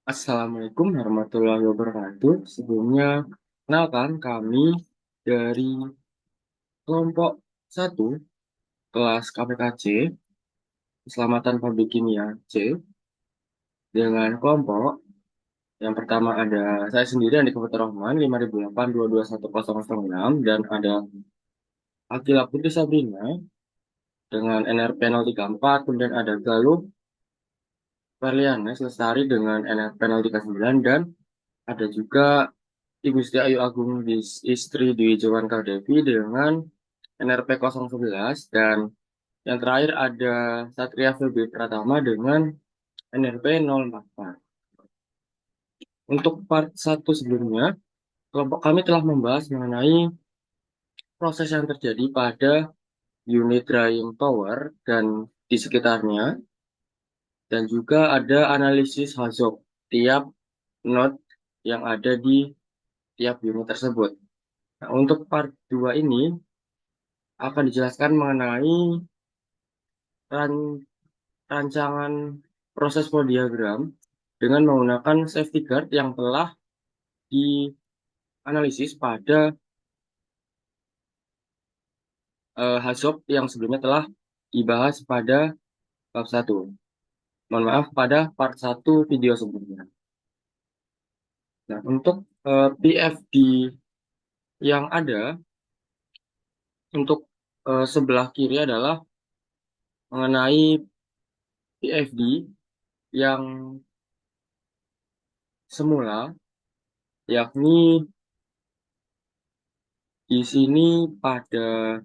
Assalamualaikum warahmatullahi wabarakatuh. Sebelumnya, kenalkan kami dari kelompok 1 kelas KPKC, Keselamatan Pabrik Kimia C, dengan kelompok yang pertama ada saya sendiri, Andi Komputer Rahman, 5008221006, dan ada Akila Putri Sabrina dengan NRP 034, kemudian ada Galuh Ferliana Lestari dengan NRP 039, dan ada juga Ibu Siti Ayu Agung istri Dwi Jowanka Devi dengan NRP 011, dan yang terakhir ada Satria Febi Pratama dengan NRP 044. Untuk part 1 sebelumnya, kelompok kami telah membahas mengenai proses yang terjadi pada unit drying tower dan di sekitarnya, dan juga ada analisis Hazard tiap node yang ada di tiap unit tersebut. Nah, untuk part 2 ini akan dijelaskan mengenai ran- rancangan proses flow diagram dengan menggunakan safety guard yang telah dianalisis pada HAZOP yang sebelumnya telah dibahas pada bab 1. Mohon maaf, pada part 1 video sebelumnya. Nah, untuk PFD yang ada, untuk sebelah kiri adalah mengenai PFD yang semula, yakni di sini pada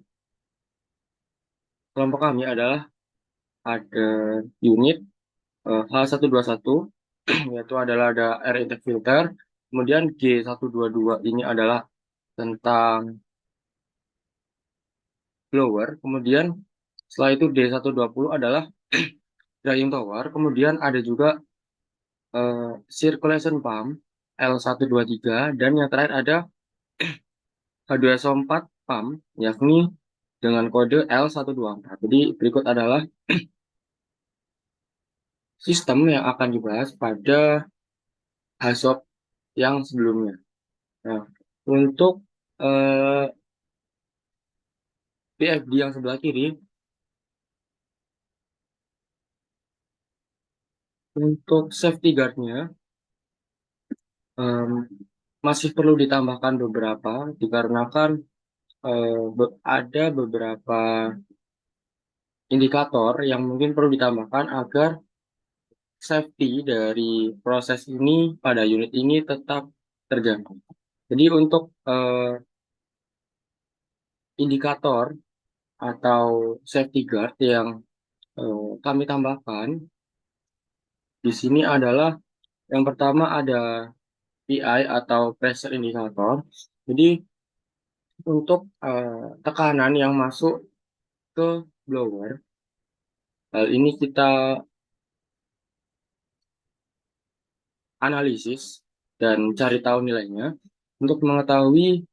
kelompok kami adalah ada unit H121, yaitu adalah ada air intake filter. Kemudian G122 ini adalah tentang blower. Kemudian setelah itu D120 adalah drying tower. Kemudian ada juga circulation pump L123, dan yang terakhir ada H2SO4 pump, yakni dengan kode L124. Jadi berikut adalah sistem yang akan dibahas pada HAZOP yang sebelumnya. Nah, untuk PFD yang sebelah kiri, untuk safety guard-nya em, masih perlu ditambahkan beberapa, dikarenakan ada beberapa indikator yang mungkin perlu ditambahkan agar safety dari proses ini pada unit ini tetap terjaga. Jadi untuk indikator atau safety guard yang kami tambahkan di sini adalah yang pertama ada PI atau pressure indicator. Jadi untuk tekanan yang masuk ke blower, hal ini kita analisis dan cari tahu nilainya untuk mengetahui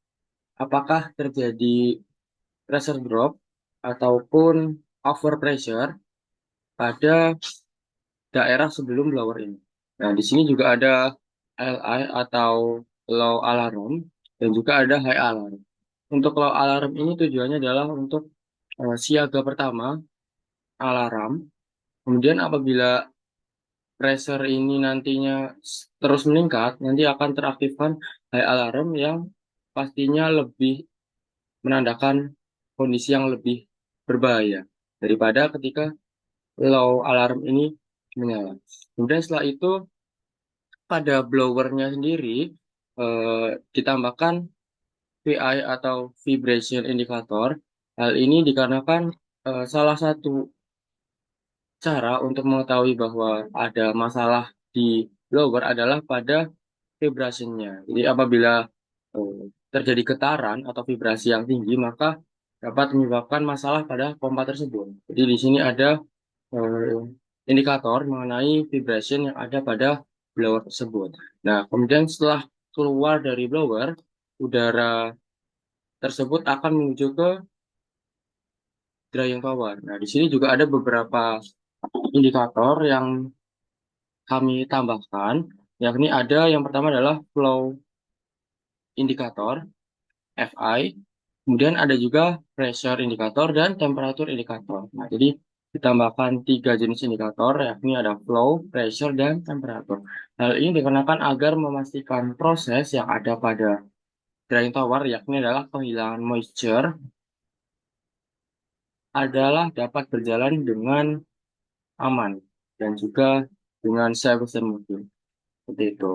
apakah terjadi pressure drop ataupun over pressure pada daerah sebelum blower ini. Nah, di sini juga ada LI atau low alarm, dan juga ada high alarm. Untuk low alarm ini tujuannya adalah untuk siaga pertama alarm. Kemudian apabila pressure ini nantinya terus meningkat, nanti akan teraktifkan high alarm yang pastinya lebih menandakan kondisi yang lebih berbahaya daripada ketika low alarm ini menyala. Kemudian setelah itu pada blowernya sendiri ditambahkan VI atau vibration indicator. Hal ini dikarenakan salah satu cara untuk mengetahui bahwa ada masalah di blower adalah pada vibrasinya. Jadi apabila eh, terjadi getaran atau vibrasi yang tinggi, maka dapat menyebabkan masalah pada pompa tersebut. Jadi di sini ada eh, indikator mengenai vibration yang ada pada blower tersebut. Nah, kemudian setelah keluar dari blower, udara tersebut akan menuju ke drying tower. Nah, di sini juga ada beberapa indikator yang kami tambahkan. yakni ada yang pertama adalah flow indikator FI, kemudian ada juga pressure indikator dan temperature indikator. Nah, jadi ditambahkan tiga jenis indikator, yakni ada flow, pressure, dan temperature. Hal ini dikarenakan agar memastikan proses yang ada pada drying tower, yakni adalah penghilangan moisture, adalah dapat berjalan dengan aman dan juga dengan sebesar mungkin. Seperti itu.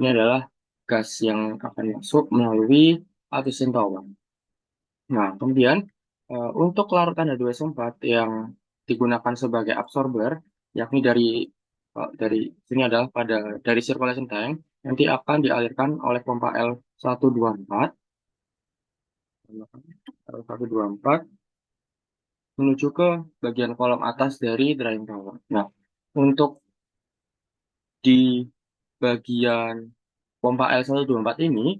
Ini adalah gas yang akan masuk melalui Artesian Tower. Nah, kemudian untuk larutan H2SO4 yang digunakan sebagai absorber, yakni dari sini adalah dari circulation tank, nanti akan dialirkan oleh pompa L124, L124 menuju ke bagian kolom atas dari drying tower. Nah, untuk di bagian pompa L124 ini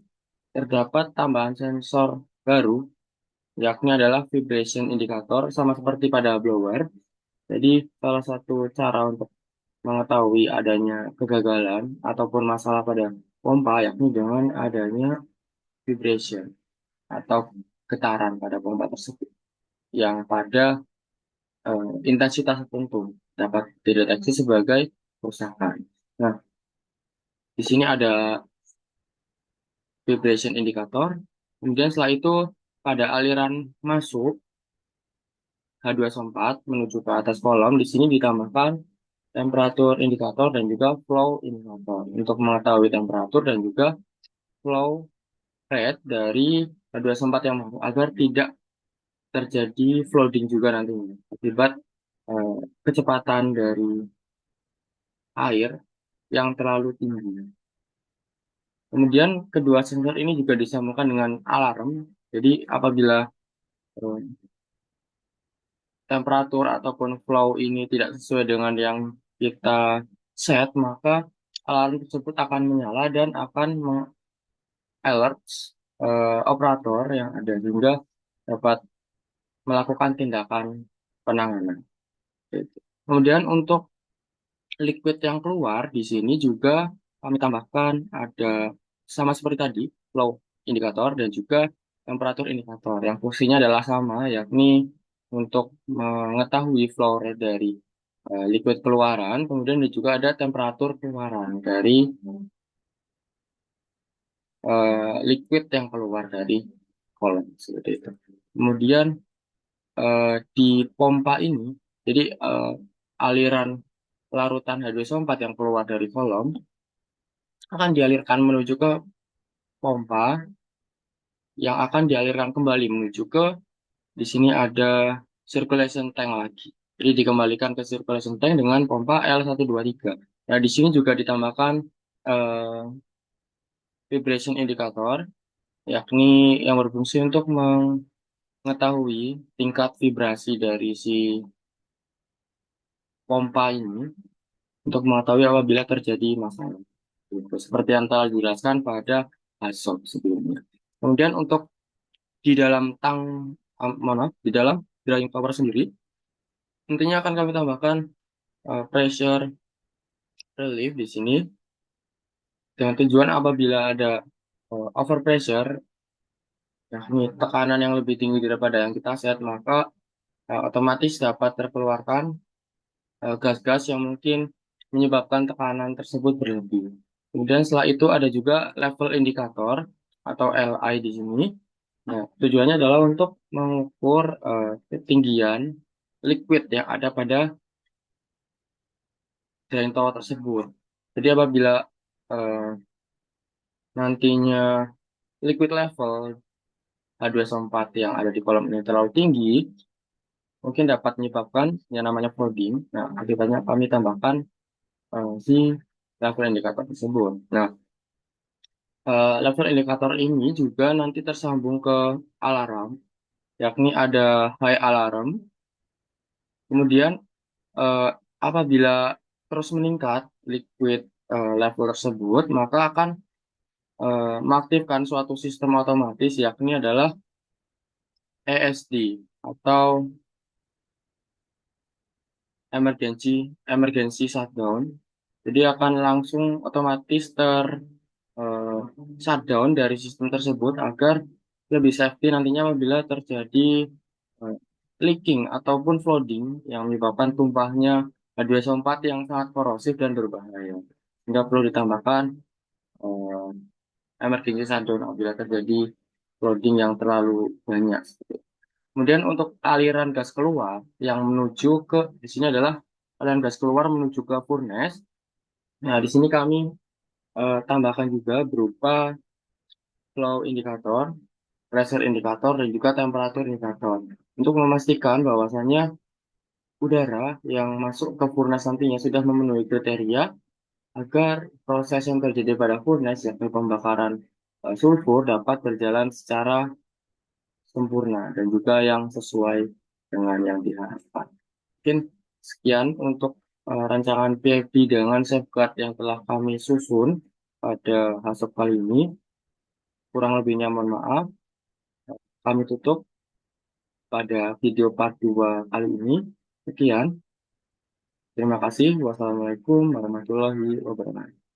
terdapat tambahan sensor baru, yakni adalah vibration indicator, sama seperti pada blower. Jadi, salah satu cara untuk mengetahui adanya kegagalan ataupun masalah pada pompa, yakni dengan adanya vibration atau getaran pada pompa tersebut, yang pada intensitas tertentu dapat dideteksi sebagai kerusakan. Nah, di sini ada vibration indicator. Kemudian setelah itu pada aliran masuk H2SO4 menuju ke atas kolom, di sini ditambahkan temperatur indikator dan juga flow indikator untuk mengetahui temperatur dan juga flow rate dari H2SO4 yang masuk agar tidak terjadi flooding juga nantinya akibat eh, kecepatan dari air yang terlalu tinggi. Kemudian kedua sensor ini juga disambungkan dengan alarm. Jadi apabila eh, temperatur ataupun flow ini tidak sesuai dengan yang kita set, maka alarm tersebut akan menyala dan akan alert operator yang ada sehingga dapat melakukan tindakan penanganan. Gitu. Kemudian untuk liquid yang keluar di sini juga kami tambahkan ada sama seperti tadi flow indikator dan juga temperatur indikator yang fungsinya adalah sama, yakni untuk mengetahui flow rate dari liquid keluaran, kemudian juga ada temperatur keluaran dari liquid yang keluar dari kolom seperti itu. Kemudian di pompa ini, jadi aliran larutan H2SO4 yang keluar dari kolom akan dialirkan menuju ke pompa yang akan dialirkan kembali menuju ke di sini ada circulation tank lagi. Jadi dikembalikan ke circulation tank dengan pompa L123. Nah, di sini juga ditambahkan eh, vibration indicator, yakni yang berfungsi untuk mengetahui tingkat vibrasi dari si pompa ini untuk mengetahui apabila terjadi masalah. Gitu. Seperti yang telah dijelaskan pada HAZOP sebelumnya. Kemudian untuk di dalam di dalam drying tower sendiri, nantinya akan kami tambahkan pressure relief di sini dengan tujuan apabila ada overpressure, yakni tekanan yang lebih tinggi daripada yang kita set, maka otomatis dapat terkeluarkan gas-gas yang mungkin menyebabkan tekanan tersebut berlebih. Kemudian setelah itu ada juga level indikator atau LI di sini. Nah, tujuannya adalah untuk mengukur ketinggian liquid yang ada pada drain tower tersebut. Jadi apabila eh, nantinya liquid level H2SO4 yang ada di kolom ini terlalu tinggi, mungkin dapat menyebabkan yang namanya flooding. Nah, akibatnya kami tambahkan si level indikator tersebut. Nah, level indikator ini juga nanti tersambung ke alarm, yakni ada high alarm. Kemudian eh, apabila terus meningkat liquid level tersebut, maka akan mengaktifkan suatu sistem otomatis, yakni adalah ESD atau emergency shutdown. Jadi akan langsung otomatis eh, shutdown dari sistem tersebut agar lebih safety nantinya apabila terjadi eh, leaking ataupun flooding yang menyebabkan tumpahnya H2SO4 yang sangat korosif dan berbahaya. Sehingga perlu ditambahkan eh, emergency shutdown apabila terjadi flooding yang terlalu banyak. Kemudian untuk aliran gas keluar yang menuju ke di sini adalah aliran gas keluar menuju ke furnace. Nah, di sini kami tambahkan juga berupa flow indikator, pressure indikator, dan juga temperatur indikator untuk memastikan bahwasannya udara yang masuk ke furnace nantinya sudah memenuhi kriteria agar proses yang terjadi pada furnace yakni pembakaran sulfur dapat berjalan secara sempurna dan juga yang sesuai dengan yang diharapkan. Mungkin sekian untuk rancangan PFD dengan safeguard yang telah kami susun pada hasop kali ini. Kurang lebihnya mohon maaf. Kami tutup pada video part 2 kali ini. Sekian. Terima kasih. Wassalamualaikum warahmatullahi wabarakatuh.